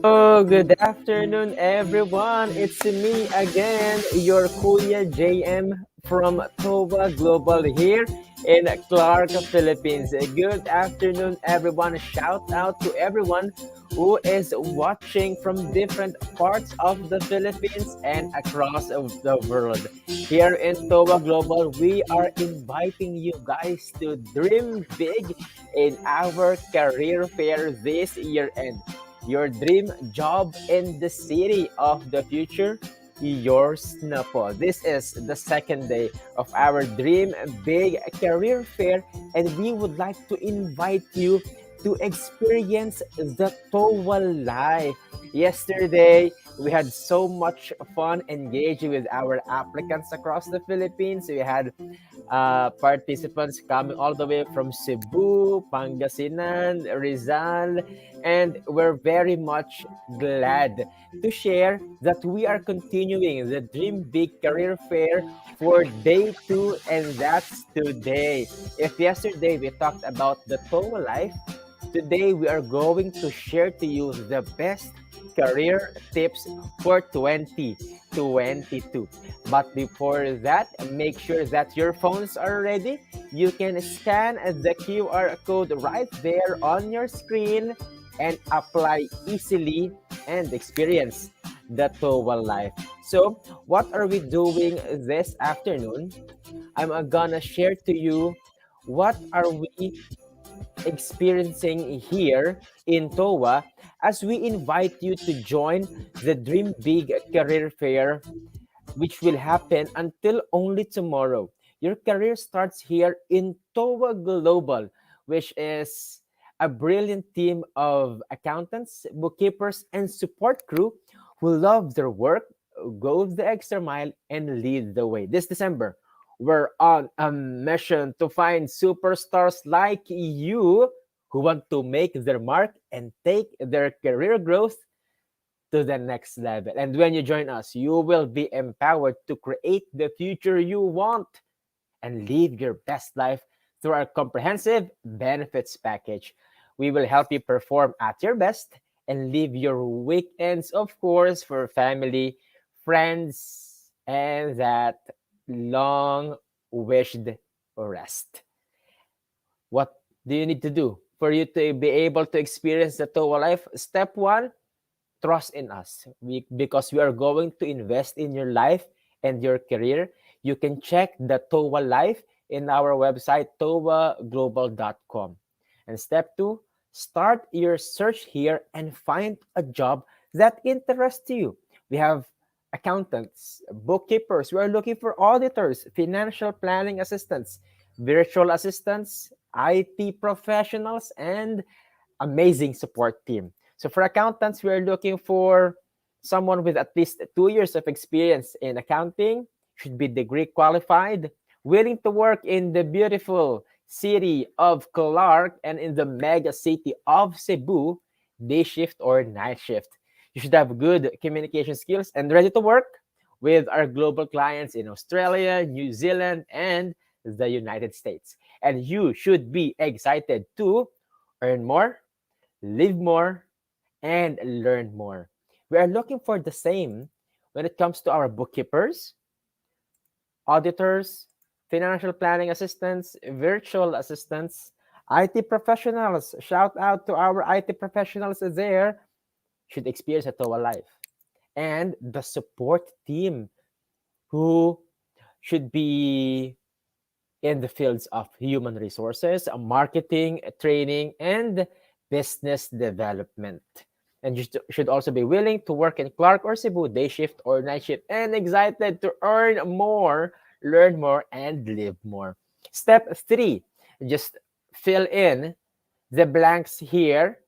Oh, good afternoon, everyone. It's me again, your Kuya JM from TOA Global here in Clark, Philippines. Good afternoon, everyone. Shout out to everyone who is watching from different parts of the Philippines and across the world. Here in TOA Global, we are inviting you guys to dream big in our career fair this year end. Your dream job in the city of the future, yours na po. This is the second day of our Dream Big Career Fair, and we would like to invite you to experience the TOA life. Yesterday, we had so much fun engaging with our applicants across the Philippines. We had participants coming all the way from Cebu, Pangasinan, Rizal, and we're very much glad to share that we are continuing the Dream Big Career Fair for day two, and that's today. If yesterday we talked about the TOA life, today we are going to share to you the best career tips for 2022. But before that, make sure that your phones are ready. You can scan the QR code right there on your screen and apply easily and experience the TOA life. So, what are we doing this afternoon? I'm gonna share to you what are we experiencing here in TOA as we invite you to join the Dream Big Career Fair, which will happen until only tomorrow. Your career starts here in TOA Global, which is a brilliant team of accountants, bookkeepers, and support crew who love their work, go the extra mile, and lead the way. This December, we're on a mission to find superstars like you who want to make their mark and take their career growth to the next level. And when you join us, you will be empowered to create the future you want and live your best life through our comprehensive benefits package. We will help you perform at your best and live your weekends, of course, for family, friends, and that long wished rest. What do you need to do for you to be able to experience the TOA life? Step one, trust in us because we are going to invest in your life and your career. You can check the TOA life in our website, toaglobal.com. And step two, start your search here and find a job that interests you. We have accountants, bookkeepers, we are looking for auditors, financial planning assistants, virtual assistants, IT professionals, and amazing support team. So for accountants, we are looking for someone with at least 2 years of experience in accounting, should be degree qualified, willing to work in the beautiful city of Clark and in the mega city of Cebu, day shift or night shift. You should have good communication skills and ready to work with our global clients in Australia, New Zealand, and the United States. And you should be excited to earn more, live more, and learn more. We are looking for the same when it comes to our bookkeepers, auditors, financial planning assistants, virtual assistants, IT professionals. Shout out to our IT professionals there. Should experience a TOA life. And the support team who should be in the fields of human resources, marketing, training, and business development. And you should also be willing to work in Clark or Cebu, day shift or night shift, and excited to earn more, learn more, and live more. Step three, just fill in the blanks here,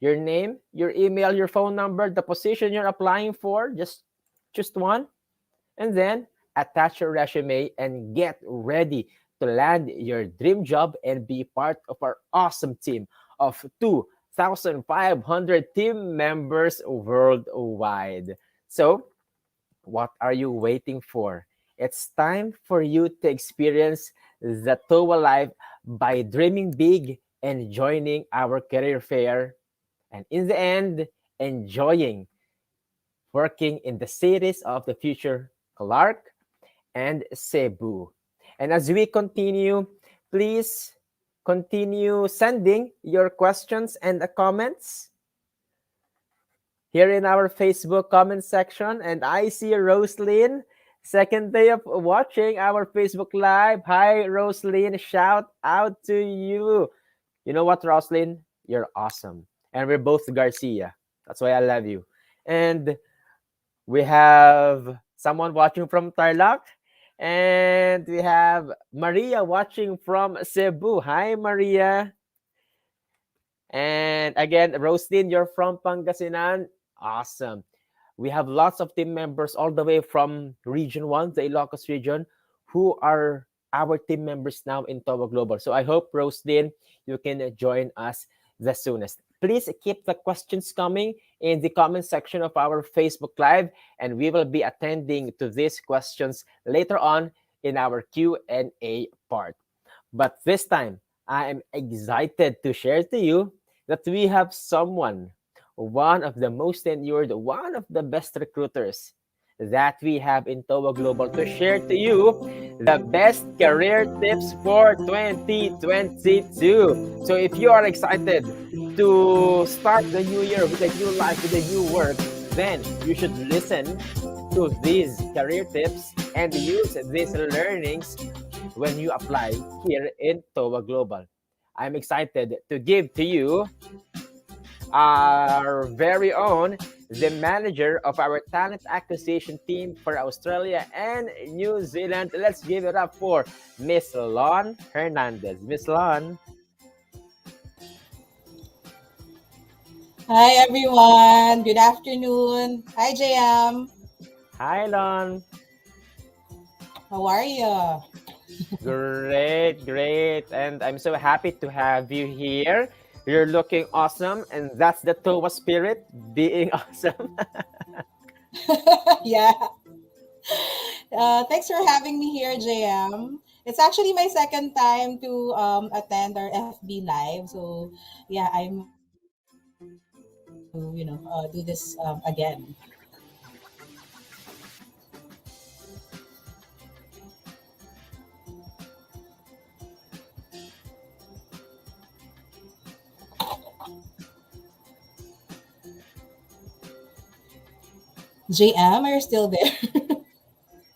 your name, your email, your phone number, the position you're applying for, just one, and then attach your resume and get ready to land your dream job and be part of our awesome team of 2,500 team members worldwide. So, what are you waiting for? It's time for you to experience the TOA life by dreaming big and joining our career fair. And in the end, enjoying working in the cities of the future, Clark and Cebu. And as we continue, please continue sending your questions and comments here in our Facebook comment section. And I see Roslyn, second day of watching our Facebook Live. Hi, Roslyn. Shout out to you. You know what, Roslyn? You're awesome. And we're both Garcia. That's why I love you. And we have someone watching from Tarlac. And we have Maria watching from Cebu. Hi, Maria. And again, Roslyn, you're from Pangasinan. Awesome. We have lots of team members all the way from Region 1, the Ilocos region, who are our team members now in TOA Global. So I hope, Roslyn, you can join us the soonest. Please keep the questions coming in the comment section of our Facebook Live, and we will be attending to these questions later on in our Q&A part. But this time, I am excited to share to you that we have someone, one of the most tenured, one of the best recruiters that we have in TOA Global to share to you the best career tips for 2022. So if you are excited to start the new year with a new life, with a new work, then you should listen to these career tips and use these learnings when you apply here in TOA Global. I'm excited to give to you our very own, the manager of our talent acquisition team for Australia and New Zealand. Let's give it up for Miss Lon Hernandez. Miss Lon. Hi everyone. Good afternoon. Hi JM. Hi, Lon. How are you? Great, great. And I'm so happy to have you here. You're looking awesome, and that's the TOA spirit, being awesome. Yeah. Thanks for having me here, JM. It's actually my second time to attend our FB live. So yeah, I'm excited to do this again. JM, are you still there?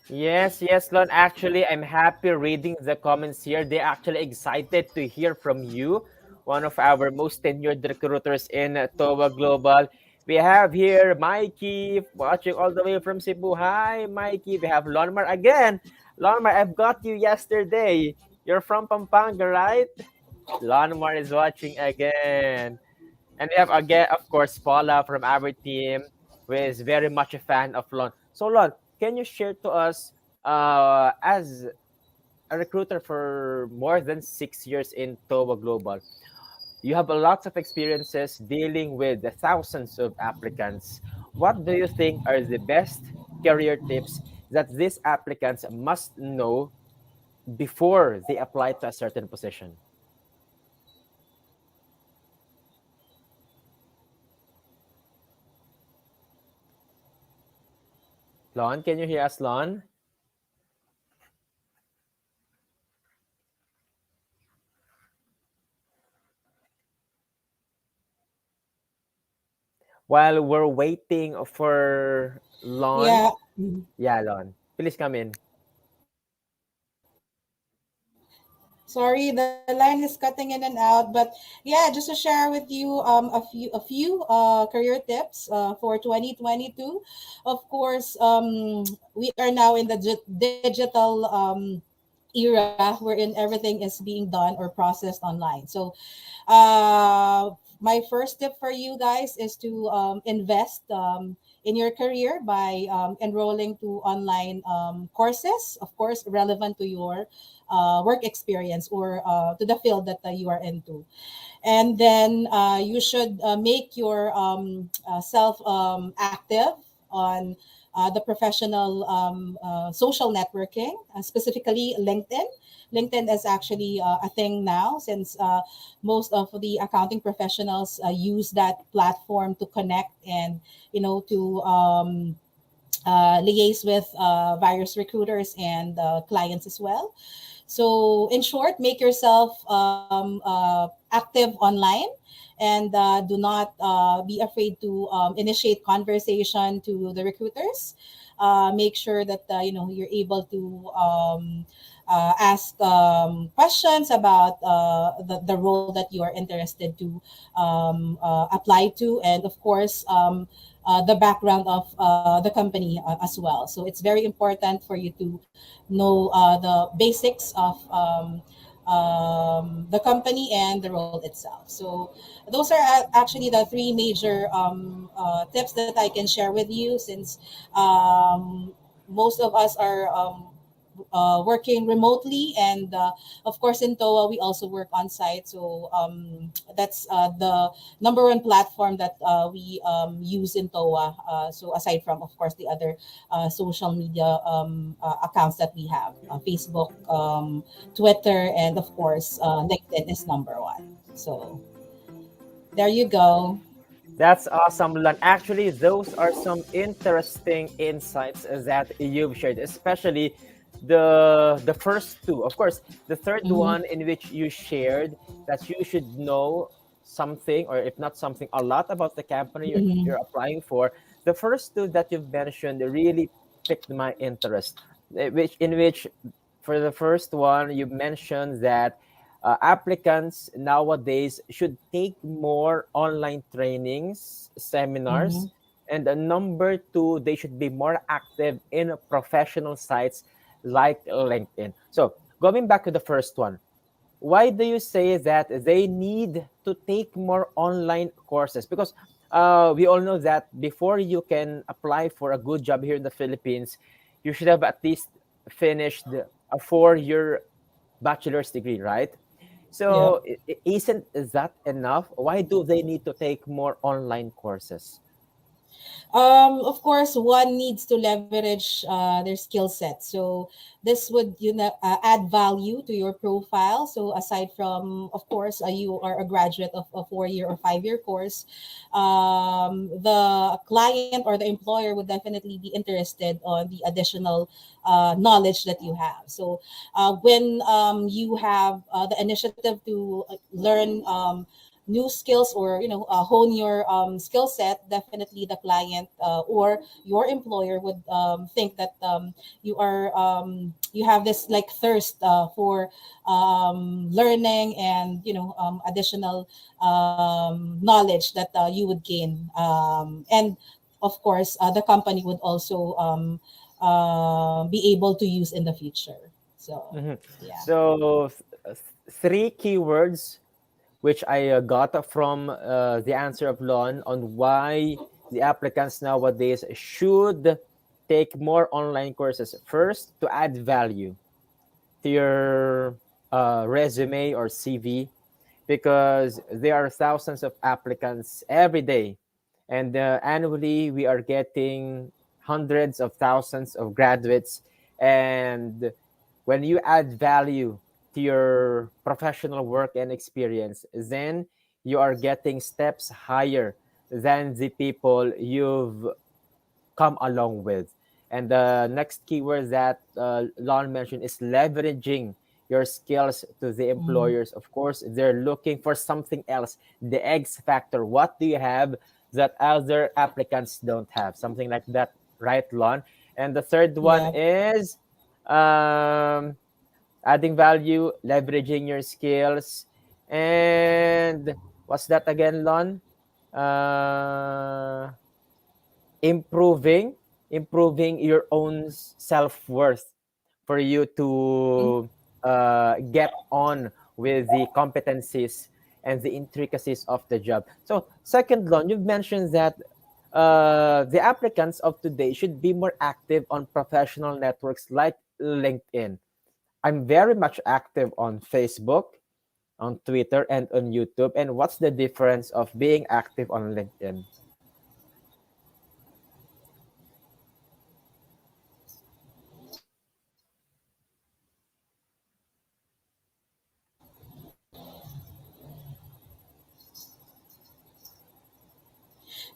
Yes, yes, Lon. Actually, I'm happy reading the comments here. They're actually excited to hear from you, one of our most tenured recruiters in TOA Global. We have here Mikey watching all the way from Cebu. Hi, Mikey. We have Lonmar again. Lonmar, I've got you yesterday. You're from Pampanga, right? Lonmar is watching again. And we have again, of course, Paula from our team, who is very much a fan of Lon. So, Lon, can you share to us, as a recruiter for more than 6 years in TOA Global, you have a lot of experiences dealing with the thousands of applicants. What do you think are the best career tips that these applicants must know before they apply to a certain position? Lon, can you hear us, Lon? While we're waiting for Lon, Yeah. Mhm. yeah, Lon, please come in. Sorry, the line is cutting in and out, but yeah, just to share with you a few career tips for 2022. Of course, we are now in the digital era wherein everything is being done or processed online. So, my first tip for you guys is to invest in your career by enrolling to online courses, of course, relevant to your work experience or to the field that you are into. And then you should make your self active on the professional social networking, specifically LinkedIn. LinkedIn is actually a thing now, since most of the accounting professionals use that platform to connect and to liaise with various recruiters and clients as well. So, in short, make yourself active online, and do not be afraid to initiate conversation to the recruiters. Make sure that you're able to ask questions about the role that you are interested to apply to, and of course, the background of the company as well. So it's very important for you to know the basics of the company and the role itself. So those are actually the three major tips that I can share with you, since most of us are working remotely, and of course in TOA we also work on site. So that's the number one platform that we use in TOA. So aside from, of course, the other social media accounts that we have, Facebook, Twitter, and of course LinkedIn is number one. So there you go. That's awesome, Lon. Actually, those are some interesting insights that you've shared, especially the first two. Of course, the third Mm-hmm. one in which you shared that you should know something, or if not something, a lot about the company Mm-hmm. you're applying for. The first two that you've mentioned really piqued my interest, which for the first one you mentioned that applicants nowadays should take more online trainings, Mm-hmm. seminars, and number two, they should be more active in professional sites like LinkedIn. So, going back to the first one, why do you say that they need to take more online courses? Because we all know that before you can apply for a good job here in the Philippines, you should have at least finished a 4 year bachelor's degree, right? Yep. So isn't that enough? Why do they need to take more online courses? Of course, one needs to leverage their skill set. So this would add value to your profile. So aside from, of course, you are a graduate of a 4 year or 5 year course, the client or the employer would definitely be interested on the additional knowledge that you have. So when you have the initiative to learn new skills, or hone your skill set, definitely the client or your employer would think that you have this like thirst for learning, and additional knowledge that you would gain, and of course the company would also be able to use in the future. So Mhm. yeah. So, three keywords which I got from the answer of Lon on why the applicants nowadays should take more online courses. First, to add value to your resume or CV, because there are thousands of applicants every day. And annually, we are getting hundreds of thousands of graduates. And when you add value to your professional work and experience, then you are getting steps higher than the people you've come along with. And the next keyword that Lon mentioned is leveraging your skills to the Mm, employers. Of course, they're looking for something else, the X factor. What do you have that other applicants don't have? Something like that, right, Lon? And the third one yeah. is um, adding value, leveraging your skills. And what's that again, Lon? Uh, improving your own self-worth for you Mm-hmm. to get on with the competencies and the intricacies of the job. So second, Lon, you've mentioned that the applicants of today should be more active on professional networks like LinkedIn. I'm very much active on Facebook, on Twitter, and on YouTube. And what's the difference of being active on LinkedIn?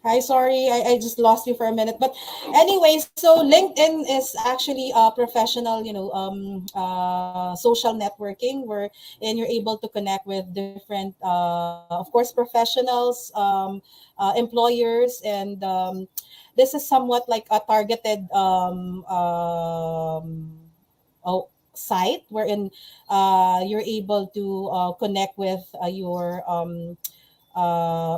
Hi, sorry, I just lost you for a minute. But anyway, so LinkedIn is actually a professional, social networking wherein you're able to connect with different, of course, professionals, employers, and this is somewhat like a targeted oh, site wherein you're able to connect with your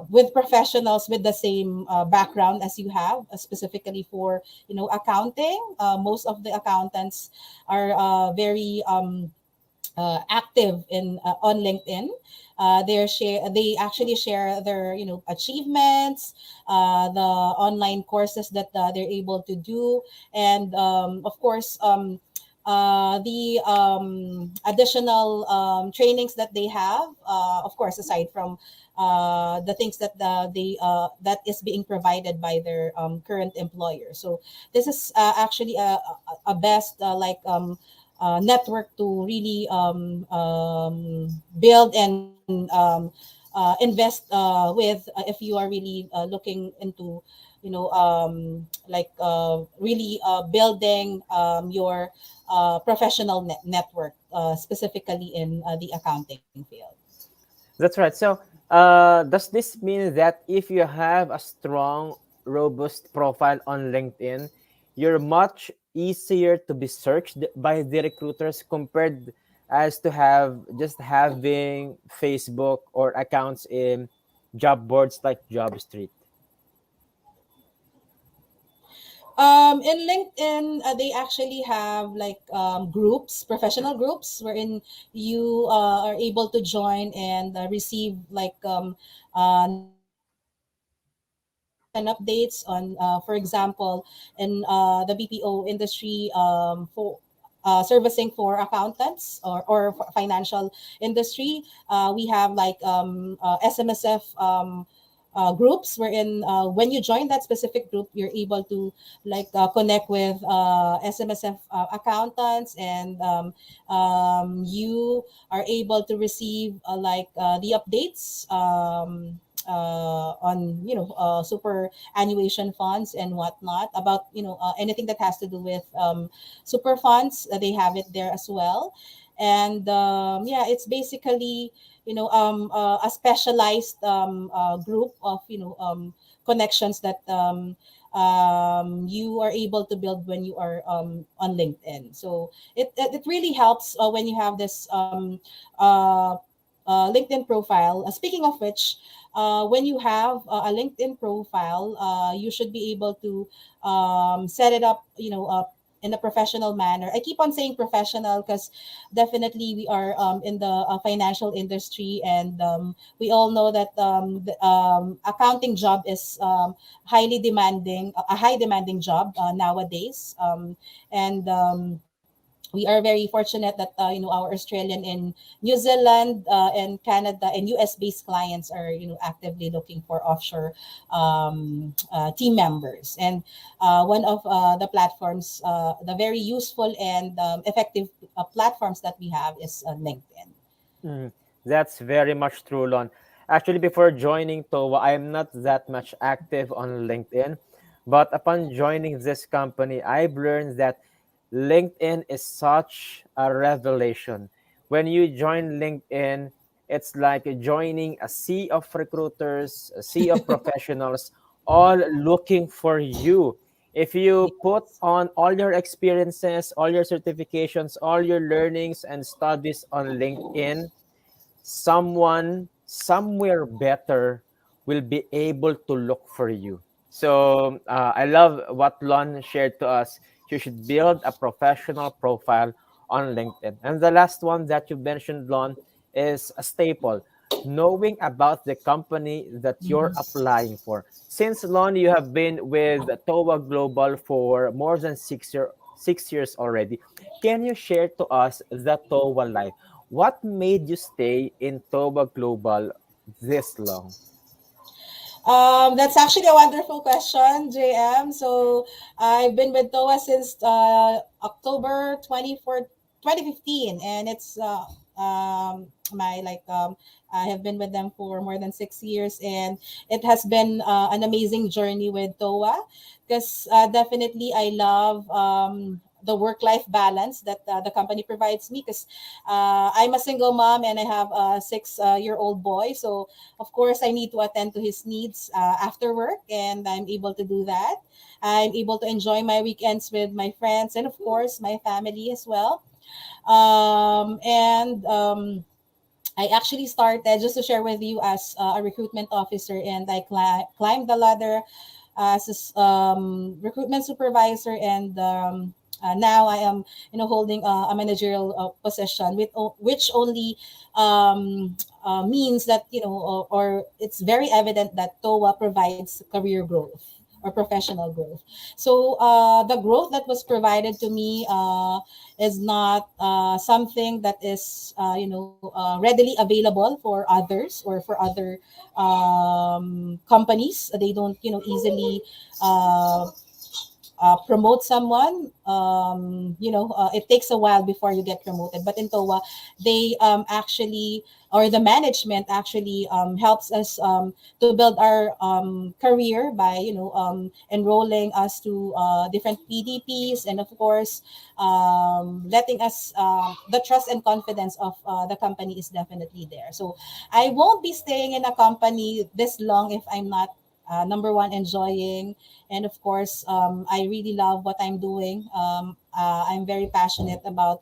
with professionals with the same background as you have, specifically for accounting. Most of the accountants are very active in on LinkedIn. They actually share their achievements, the online courses that they're able to do, and of course. The additional trainings that they have, of course, aside from the things that that is being provided by their current employer. So this is actually a best network to really build and invest with if you are really looking into really building your professional network specifically in the accounting field. That's right. So, does this mean that if you have a strong, robust profile on LinkedIn, you're much easier to be searched by the recruiters compared as to have just having Facebook or accounts in job boards like JobStreet? In LinkedIn, they actually have like groups, professional groups, wherein you are able to join and receive like news and updates on, for example, in the BPO industry for servicing for accountants or financial industry. We have like SMSF groups wherein when you join that specific group, you're able to like connect with SMSF accountants, and you are able to receive the updates on superannuation funds and whatnot, about anything that has to do with super funds. They have it there as well. And yeah, it's basically a specialized group of connections that you are able to build when you are on LinkedIn. So it really helps when you have this uh, LinkedIn profile. Speaking of which, when you have a LinkedIn profile, you should be able to set it up, in a professional manner. I keep on saying professional because definitely we are in the financial industry, and we all know that the accounting job is highly demanding, a high demanding job nowadays. And we are very fortunate that our Australian and New Zealand and Canada and US based clients are actively looking for offshore team members. And one of the platforms, the very useful and effective platforms that we have is LinkedIn. Mm, that's very much true, Lon. Actually, before joining TOA, I am not that much active on LinkedIn. But upon joining this company, I've learned that LinkedIn is such a revelation. When you join LinkedIn, it's like joining a sea of recruiters, a sea of professionals, all looking for you. If you put Yes. on all your experiences, all your certifications, all your learnings and studies on LinkedIn, someone somewhere better will be able to look for you. So I love what Lon shared to us. You should build a professional profile on LinkedIn. And the last one that you mentioned, Lon, is a staple. Knowing about the company that you're applying for. Since Lon, you have been with TOA Global for more than 6 years already. Can you share to us the TOA life? What made you stay in TOA Global this long? That's actually a wonderful question, JM. So I've been with TOA since October 24th, 2015, and it's my like I have been with them for more than 6 years, and it has been an amazing journey with TOA, because definitely I love the work-life balance that the company provides me. Because I'm a single mom and I have a 6-year-old boy, so of course I need to attend to his needs after work, and I'm able to do that. I'm able to enjoy my weekends with my friends and of course my family as well. And I actually started, just to share with you, as a recruitment officer, and I climbed the ladder as a recruitment supervisor, and now I am, holding a managerial position, which only means that, or it's very evident that TOA provides career growth or professional growth. So the growth that was provided to me is not something that is readily available for others or for other companies. They don't easily uh, promote someone. It takes a while before you get promoted, but in TOA they actually, or the management actually, helps us to build our career by enrolling us to different PDPs, and of course letting us, the trust and confidence of the company is definitely there. So I won't be staying in a company this long if I'm not, number one, enjoying, and of course I really love what I'm doing. I'm very passionate about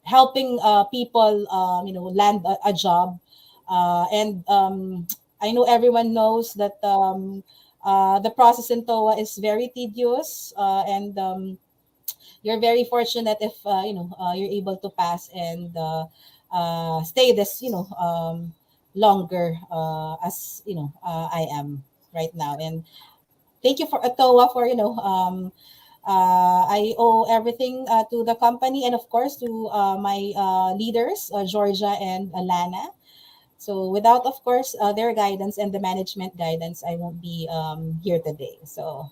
helping people, land a job, and I know everyone knows that the process in TOA is very tedious, and you're very fortunate if you're able to pass and stay this longer, as I am right now. And thank you for Atoa for I owe everything to the company, and of course to my leaders, Georgia and Alana. So without, of course, their guidance and the management guidance, I won't be here today. So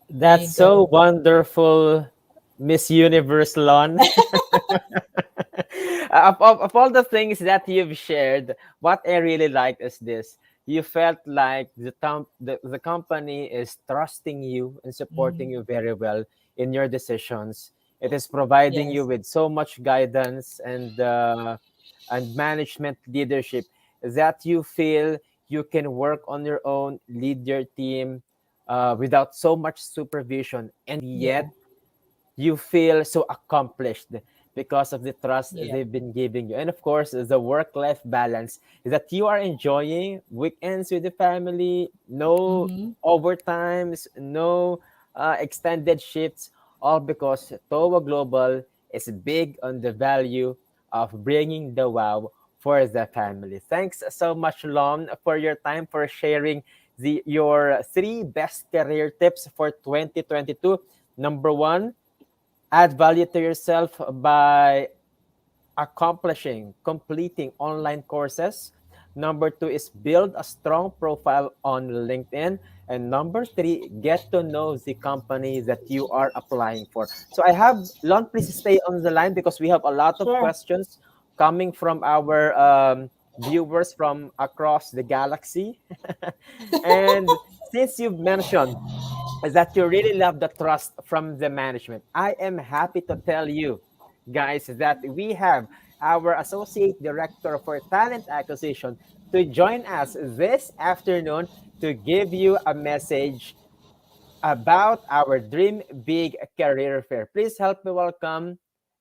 there you That's so go. wonderful, Miss Universe Lon. Of all the things that you've shared, what I really like is this. You felt like the company is trusting you and supporting Mhm. you very well in your decisions. It is providing you Yes. with so much guidance and management leadership that you feel you can work on your own, lead your team without so much supervision, and Yeah. yet you feel so accomplished because of the trust Yeah. they've been giving you. And of course, the work life balance that you are enjoying weekends with the family, no Mm-hmm. overtimes, no extended shifts, all because TOA Global is big on the value of bringing the wow for the family. Thanks so much, Lon, for your time, for sharing your three best career tips for 2022. Number one, add value to yourself by completing online courses. Number two is build a strong profile on LinkedIn. And number three, get to know the company that you are applying for. So I have, Lon, please stay on the line because we have a lot of Sure. questions coming from our viewers from across the galaxy. And since you've mentioned that you really love the trust from the management, I am happy to tell you, guys, that we have our associate director for talent acquisition to join us this afternoon to give you a message about our Dream Big Career Fair. Please help me welcome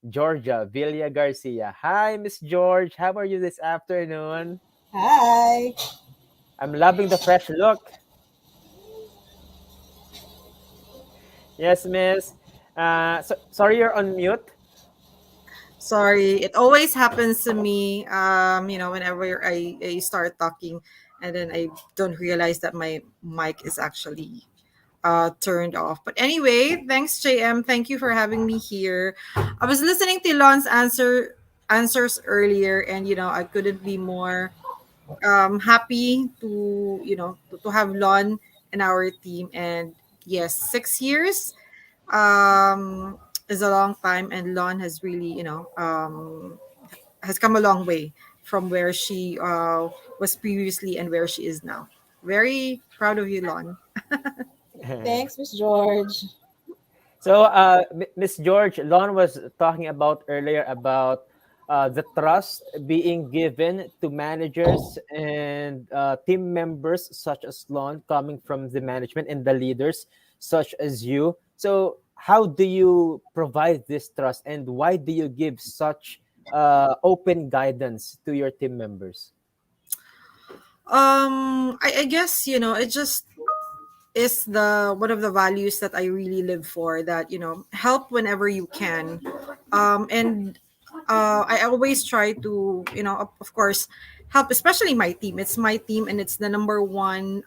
Georgia Villa Garcia. Hi, Miss George. How are you this afternoon? Hi. I'm loving the fresh look. Yes, Miss. Sorry, you're on mute. Sorry, it always happens to me. Whenever I start talking, and then I don't realize that my mic is actually turned off. But anyway, thanks, JM. Thank you for having me here. I was listening to Lon's answers earlier, and I couldn't be more happy to to have Lon in our team. And yes, 6 years is a long time, and Lon has really has come a long way from where she was previously and where she is now. Very proud of you, Lon. Thanks, Miss George. So, Miss George, Lon was talking about earlier about the trust being given to managers and team members such as Lon, coming from the management and the leaders such as you. So, how do you provide this trust, and why do you give such open guidance to your team members? I guess it just is the one of the values that I really live for, that help whenever you can. And I always try to of course help, especially my team. It's my team, and it's the number one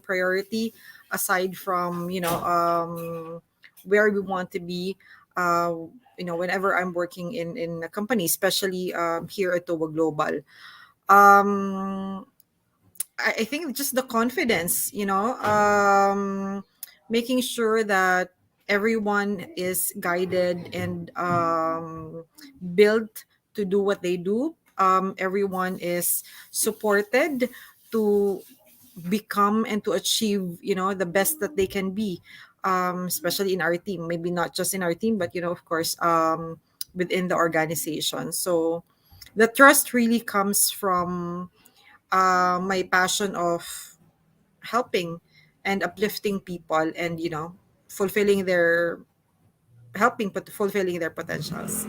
priority, aside from where we want to be. Whenever I'm working in a company, especially here at TOA Global. um I think just the confidence, making sure that everyone is guided and built to do what they do. Everyone is supported to become and to achieve, the best that they can be, especially in our team. Maybe not just in our team, but, of course, within the organization. So the trust really comes from my passion of helping and uplifting people, and fulfilling their fulfilling their potentials.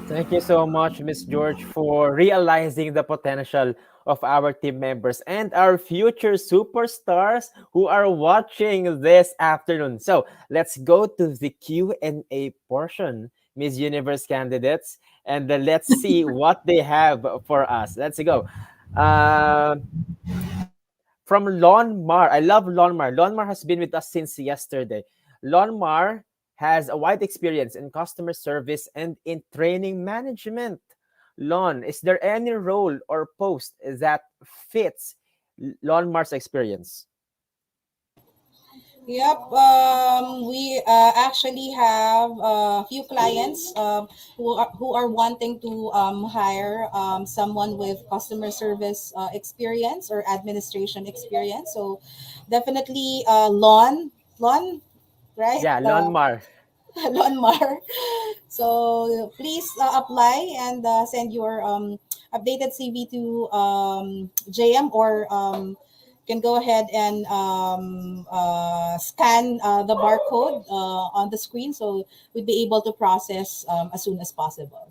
Thank you so much, Miss George, for realizing the potential of our team members and our future superstars who are watching this afternoon. So let's go to the Q&A portion, Miss Universe candidates, and let's see what they have for us. Let's go. Um from Lonmar. I love Lonmar. Lonmar has been with us since yesterday. Lonmar has a wide experience in customer service and in training management. Lon, is there any role or post that fits Lonmar's experience? Yep. We actually have a few clients who are wanting to hire someone with customer service experience or administration experience. So definitely Lon, right? Yeah, Lonmar. Lonmar. So please apply and send your updated CV to JM, or can go ahead and scan the barcode on the screen, so we'd be able to process as soon as possible.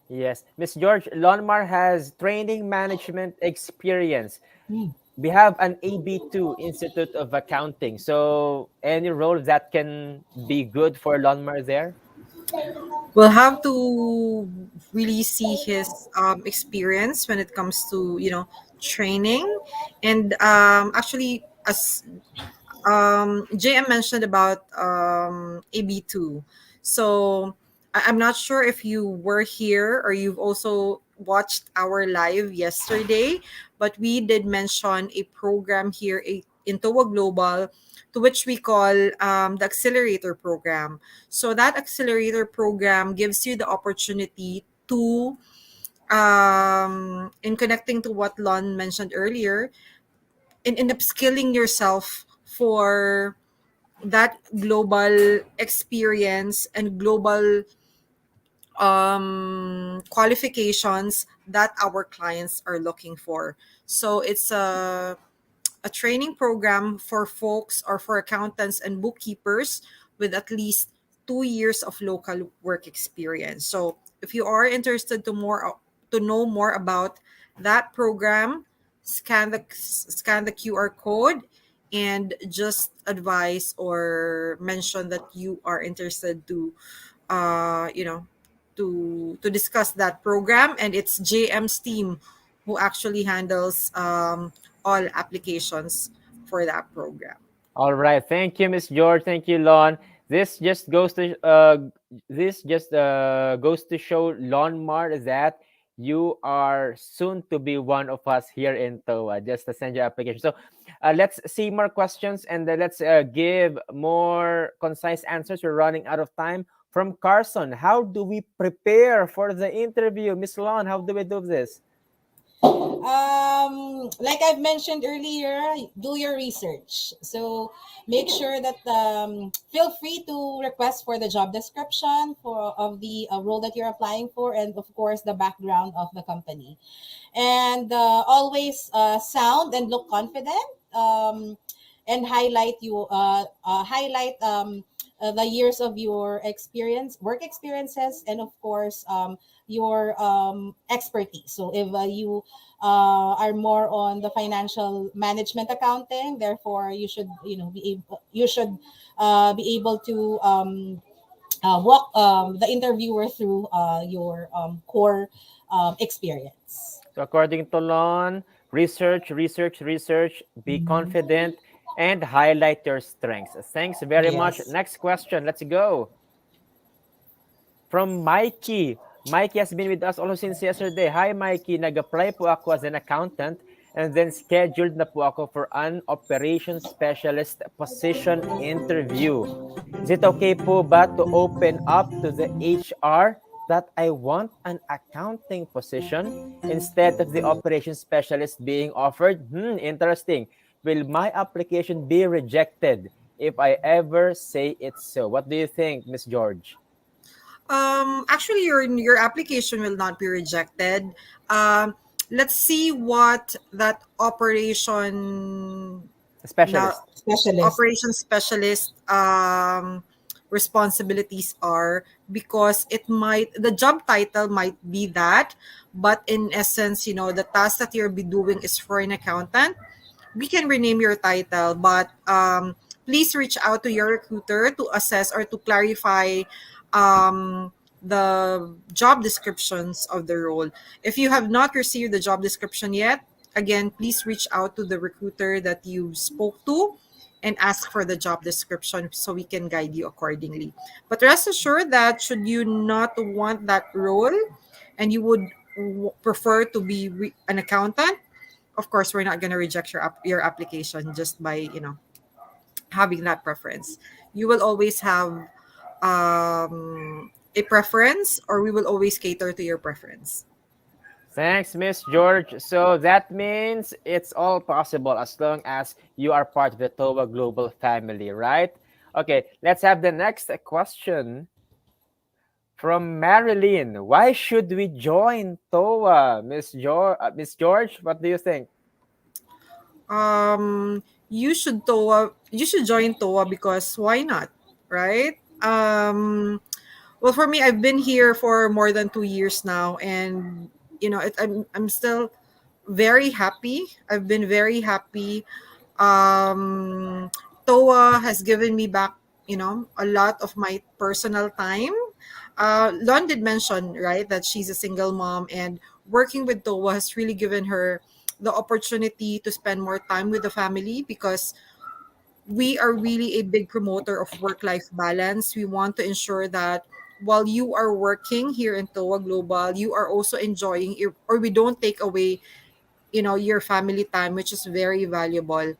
Yes, Miss George, Lonmar has training management experience. Hmm. We have an AB2 Institute of Accounting. So any role that can be good for Lonmar there? We'll have to really see his experience when it comes to training. And actually, as JM mentioned about AB2. So I'm not sure if you were here or you've also watched our live yesterday, but we did mention a program here in TOA Global, to which we call the Accelerator Program. So that Accelerator Program gives you the opportunity to, in connecting to what Lon mentioned earlier, in upskilling yourself for that global experience and global qualifications that our clients are looking for. So it's a training program for folks or for accountants and bookkeepers with at least 2 years of local work experience. So if you are interested to know more about that program, scan the QR code and just advise or mention that you are interested to uh you know to discuss that program, and it's JM's team who actually handles all applications for that program. All right. Thank you, Miss George. Thank you, Lon. This just goes to goes to show Lon Mar that you are soon to be one of us here in TOA. Just to send your application. So let's see more questions, and let's give more concise answers. We're running out of time from Carson. How do we prepare for the interview? Miss Lon, how do we do this? Like I've mentioned earlier, do your research. So make sure that feel free to request for the job description for of the role that you're applying for, and of course the background of the company. And always sound and look confident. And highlight the years of your experience, work experiences, and of course your expertise. So if you are more on the financial management accounting, therefore you should be able to walk the interviewer through your core experience. So according to Lon, research, research, research, be confident, and highlight your strengths. Thanks very much. Yes. Next question. Let's go. From Mikey. Mikey has been with us also since yesterday. Hi Mikey, nag-apply po ako as an accountant and then scheduled na po ako for an operations specialist position interview. Is it okay po ba to open up to the HR that I want an accounting position instead of the operations specialist being offered? Interesting. Will my application be rejected if I ever say it's so? What do you think, Miss George? Actually, your application will not be rejected. Let's see what that now Specialist. Specialist. operation specialist responsibilities are, because the job title might be that, but in essence, the task that you'll be doing is for an accountant. We can rename your title, but please reach out to your recruiter to assess or to clarify the job descriptions of the role. If you have not received the job description yet, again, please reach out to the recruiter that you spoke to and ask for the job description so we can guide you accordingly. But rest assured that should you not want that role and you would prefer to be an accountant, of course, we're not going to reject your application just by having that preference. You will always have a preference, or we will always cater to your preference. Thanks, Miss George. So that means it's all possible as long as you are part of the TOA Global family, right? Okay, let's have the next question from Marilyn. Why should we join TOA, Miss George? What do you think? You should join TOA because why not, right? Well, for me, I've been here for more than 2 years now, and I'm still very happy. I've been very happy. Um, TOA has given me back, a lot of my personal time. Lon did mention, right, that she's a single mom, and working with TOA has really given her the opportunity to spend more time with the family, because we are really a big promoter of work-life balance. We want to ensure that while you are working here in TOA Global, you are also enjoying or we don't take away, your family time, which is very valuable.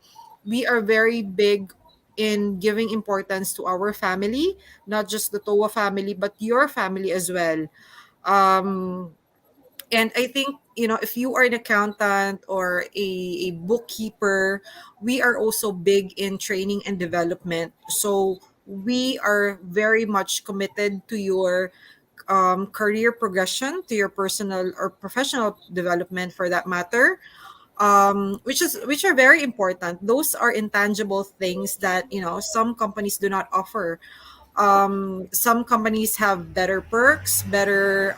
We are very big in giving importance to our family, not just the TOA family, but your family as well. Um, and I think, if you are an accountant or a bookkeeper, we are also big in training and development. So we are very much committed to your career progression, to your personal or professional development for that matter, which are very important. Those are intangible things that some companies do not offer. Some companies have better perks, better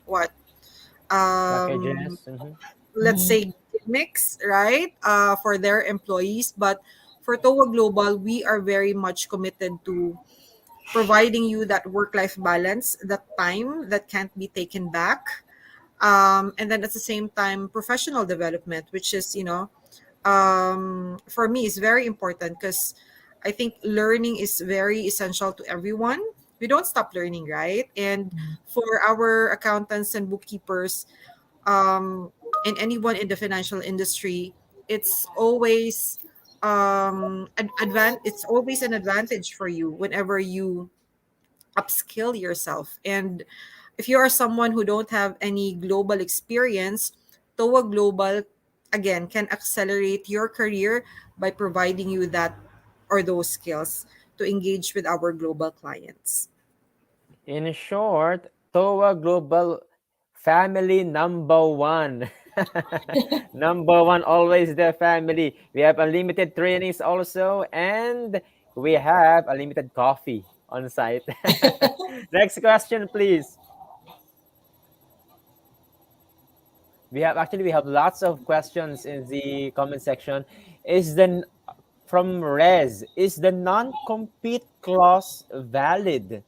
what um, Packages. Mhm. let's say gimmicks, right, for their employees. But for TOA Global, we are very much committed to providing you that work-life balance, that time that can't be taken back, and then at the same time, professional development, which is for me is very important, because I think learning is very essential to everyone. We don't stop learning, right? And for our accountants and bookkeepers, um, and anyone in the financial industry, it's always it's always an advantage for you whenever you upskill yourself. And if you are someone who don't have any global experience, TOA Global again can accelerate your career by providing you that or those skills to engage with our global clients. In short, TOA Global family number one. Number one, always the family. We have unlimited trainings also, and we have unlimited coffee on site. Next question, please. We have lots of questions in the comment section. Is the From Rez, is the non-compete clause valid,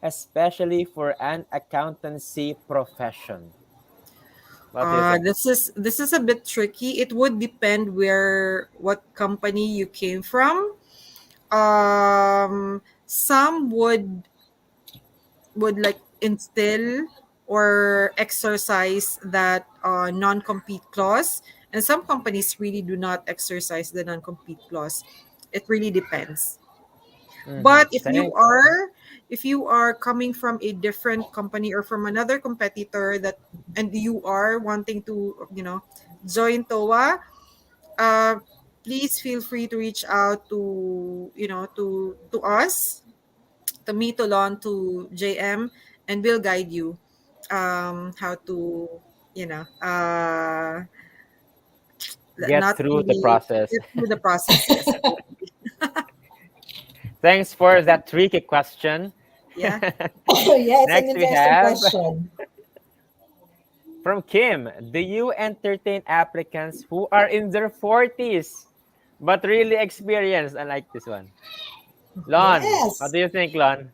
especially for an accountancy profession? What do you think? This is a bit tricky. It would depend what company you came from. Some would like instill or exercise that non-compete clause, and some companies really do not exercise the non-compete clause. It really depends. But Thank. if you are coming from a different company or from another competitor that and you are wanting to join TOA, uh, please feel free to reach out to us, to me, to Lon, to JM, and we'll guide you how to you know uh Get not through the really process. get through the process. Yes, exactly. Thanks for that tricky question. Yeah. Yeah, it's an Next, we interesting have question. from Kim. Do you entertain applicants who are in their 40s but really experienced? I like this one. Lon, what Yes. do you think, Lon?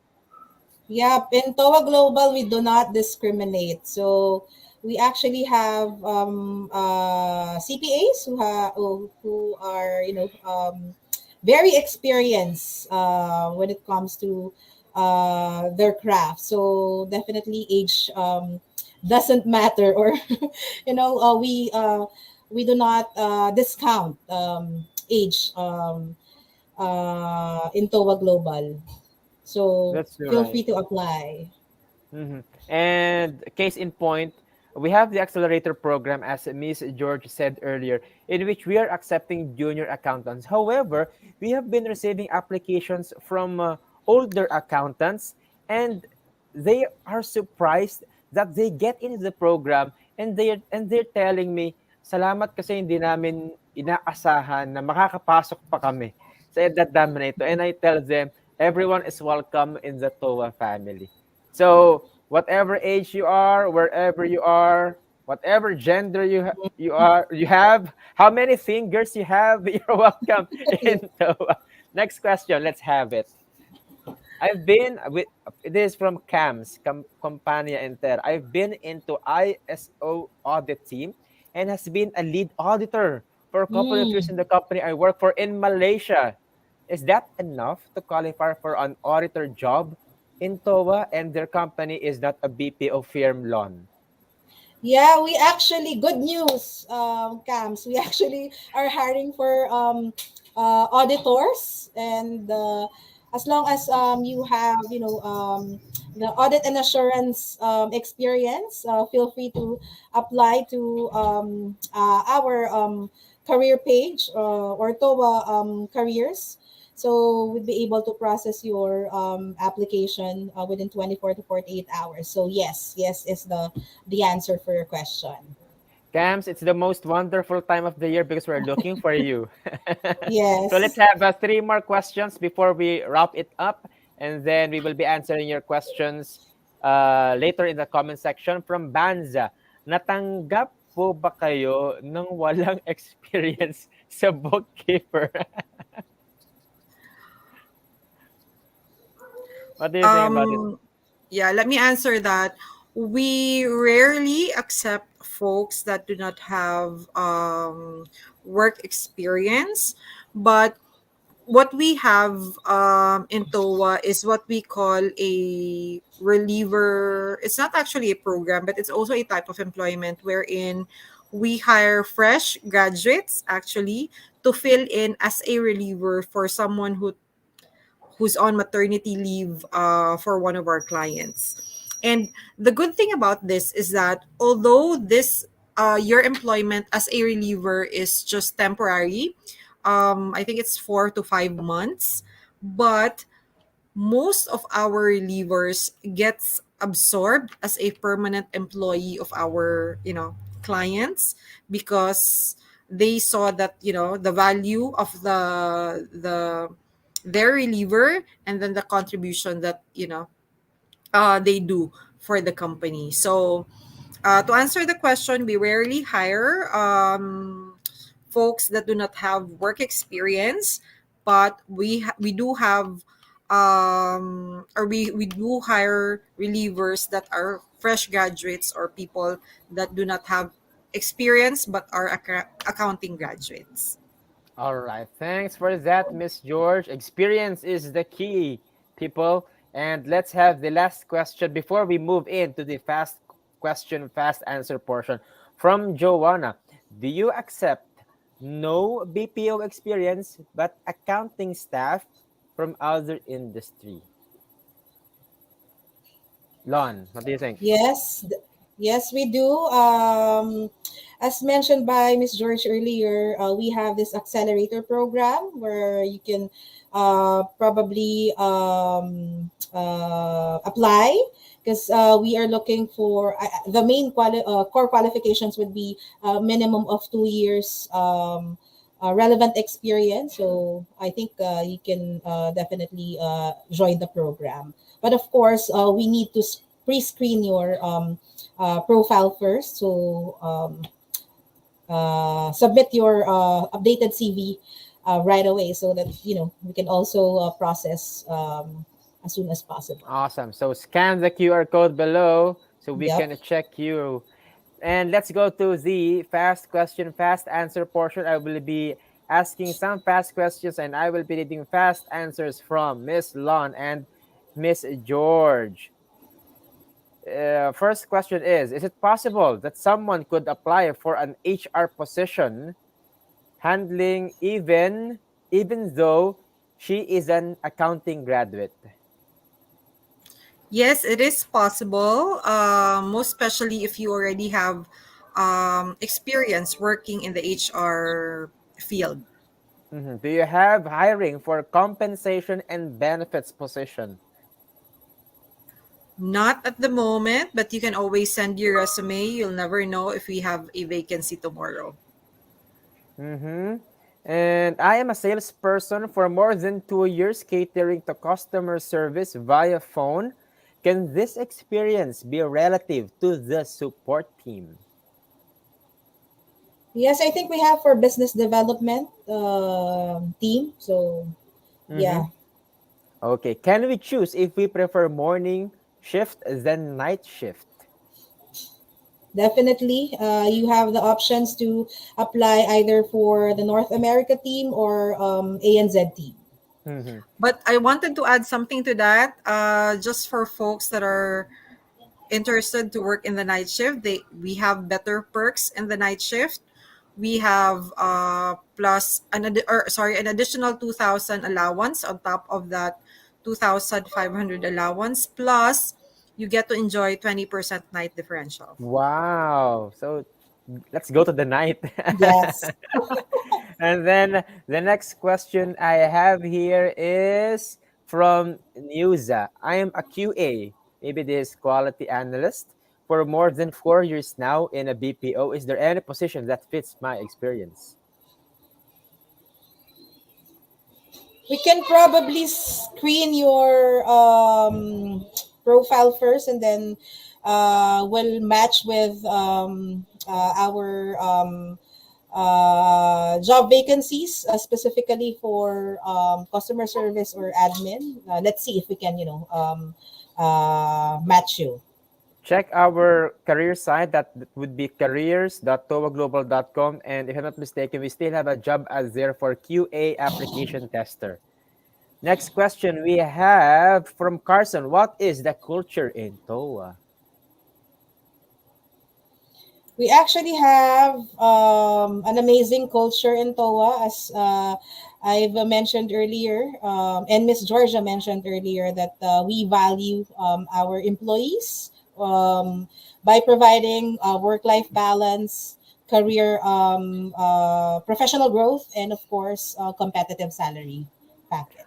Yep. In TOA Global, we do not discriminate. So we actually have CPAs who are very experienced when it comes to their craft. So definitely age doesn't matter, or we do not discount age in TOA Global. So That's feel right. free to apply. And case in point, we have the accelerator program, as Miss George said earlier, in which we are accepting junior accountants. However, we have been receiving applications from older accountants, and they are surprised that they get into the program, and they're telling me, salamat kasi hindi namin inaasahan na makakapasok pa kami sa edad namin na ito. And I tell them, everyone is welcome in the TOA family. So, whatever age you are, wherever you are, whatever gender you have, how many fingers you have, you're welcome Yeah. into. Next question, let's have it. I've been with This is from CAMS, Compania Inter. I've been into ISO audit team and has been a lead auditor for a couple of years Mm. in the company I work for in Malaysia. Is that enough to qualify for an auditor job in TOA, and their company is not a BPO firm, Lon? Yeah, we actually, good news, Cams. We actually are hiring for auditors, and as long as you have the audit and assurance experience, feel free to apply to our career page or TOA careers. So we'd be able to process your application within 24 to 48 hours. So yes is the answer for your question. Cams, it's the most wonderful time of the year because we're looking for you. So let's Yes. have three more questions before we wrap it up, and then we will be answering your questions later in the comment section from Banza. Natanggap po ba kayo ng walang experience sa bookkeeper? What do you think about it? Um, yeah, let me answer that. We rarely accept folks that do not have work experience, but what we have in TOA is what we call a reliever. It's not actually a program, but it's also a type of employment wherein we hire fresh graduates actually to fill in as a reliever for someone who's on maternity leave for one of our clients. And the good thing about this is that although this your employment as a reliever is just temporary, I think it's 4 to 5 months, but most of our relievers gets absorbed as a permanent employee of our clients, because they saw that the value of their reliever, and then the contribution that they do for the company. So to answer the question, we rarely hire folks that do not have work experience, but we do have or we do hire relievers that are fresh graduates, or people that do not have experience but are accounting graduates. All right. Thanks for that, Miss George. Experience is the key, people. And let's have the last question before we move into the fast question, fast answer portion from Joanna. Do you accept no BPO experience but accounting staff from other industry? Lon, what do you think? Yes, we do. As mentioned by Miss George earlier, we have this accelerator program where you can probably apply, because we are looking for the main core qualifications would be minimum of 2 years relevant experience. So I think you can definitely join the program. But of course, we need to pre-screen your profile first. So submit your updated CV right away, so that we can also process as soon as possible. Awesome. So scan the QR code below so we Yep. can check you. And let's go to the fast question, fast answer portion. I will be asking some fast questions and I will be reading fast answers from Miss Lon and Miss George. First question is it possible that someone could apply for an HR position handling even though she is an accounting graduate? Yes, it is possible, most especially if you already have experience working in the HR field. Mhm. Do you have hiring for compensation and benefits position? Not at the moment, but you can always send your resume. You'll never know if we have a vacancy tomorrow. Mm-hmm. And I am a salesperson for more than 2 years catering to customer service via phone. Can this experience be relative to the support team? Yes, I think we have for business development team. So Mm-hmm. yeah, Okay. Can we choose if we prefer morning shift than night shift? definitely. You have the options to apply either for the North America team or ANZ team. Mm-hmm. But I wanted to add something to that, just for folks that are interested to work in the night shift. We have better perks in the night shift. We have plus an additional 2,000 allowance on top of that 2,500 allowance, plus you get to enjoy 20% night differential. Wow. So let's go to the night. Yes. And then the next question I have here is from Newsa. I am a QA, maybe this quality analyst, for more than 4 years now in a BPO. Is there any position that fits my experience? We can probably screen your profile first, and then we'll match with our job vacancies, specifically for customer service or admin. Let's see if we can, match you. Check our career site. That would be careers.toaglobal.com. And if I'm not mistaken, we still have a job as there for QA application tester. Next question we have from Carson. What is the culture in TOA? We actually have an amazing culture in TOA, as I've mentioned earlier, and Miss Georgia mentioned earlier that we value our employees by providing work-life balance, career, professional growth, and of course, competitive salary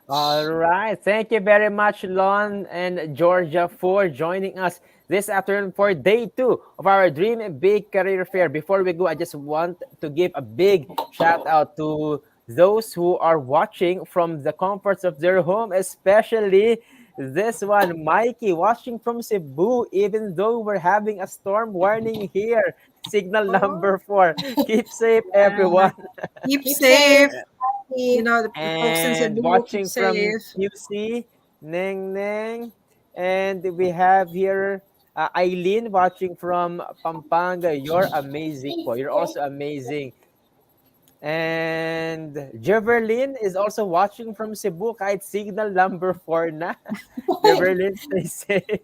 All package. right. Thank you very much, Lon and Georgia, for joining us this afternoon for day two of our Dream Big Career Fair. Before we go, I just want to give a big shout out to those who are watching from the comforts of their home, especially this one, Mikey, watching from Cebu, even though we're having a storm warning here. Signal Oh, number 4. Keep safe, yeah. everyone. Keep Keep safe. safe. You Keep know, the folks in And Cebu, keep watching from safe. QC, Neng Neng. And we have here Eileen watching from Pampanga. You're amazing po. You're also amazing. And Jeverlyn is also watching from Cebu kahit signal number 4 na. Jeverlyn, stay safe.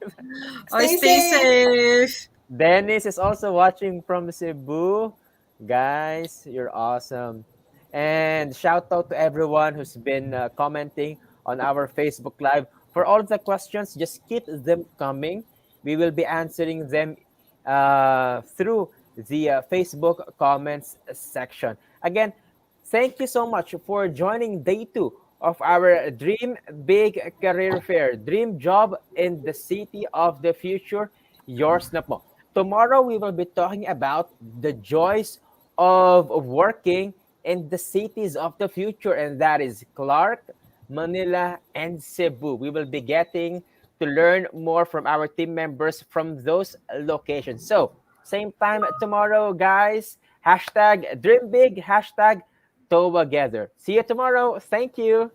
Oh, Stay stay safe. safe. Dennis is also watching from Cebu. Guys, you're awesome. And shout out to everyone who's been commenting on our Facebook Live. For all the questions, just keep them coming. We will be answering them through the Facebook comments section. Again, thank you so much for joining day two of our Dream Big Career Fair. Dream job in the city of the future. Yours na po. Tomorrow, we will be talking about the joys of working in the cities of the future, and that is Clark, Manila, and Cebu. We will be getting to learn more from our team members from those locations. So, same time tomorrow, guys. Hashtag dream big, hashtag together. See you tomorrow. Thank you.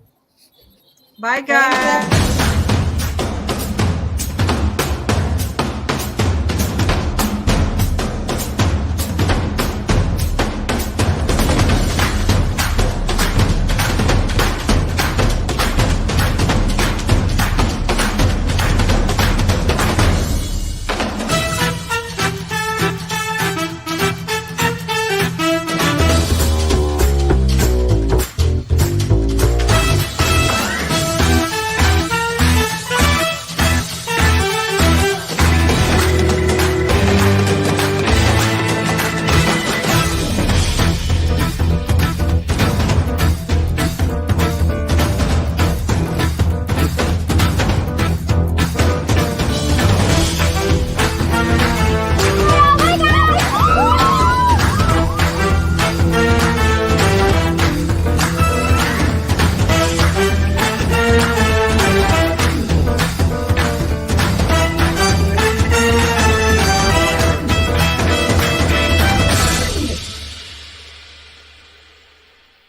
Bye, Thanks, guys.